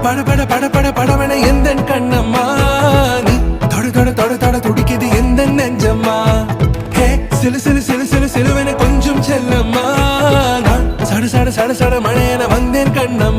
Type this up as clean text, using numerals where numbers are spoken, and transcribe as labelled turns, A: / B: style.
A: பட பட பட பட படவன எந்த கண்ணம்மா நீ தொட தொட தொட தொட துடிக்குது எந்த நெஞ்சம்மா ஹே சிலு சிலு சிலு சிலு சிலுவன கொஞ்சம் செல்லம்மா நான் சட சட சட சட மழையன வந்தேன் கண்ணம்மா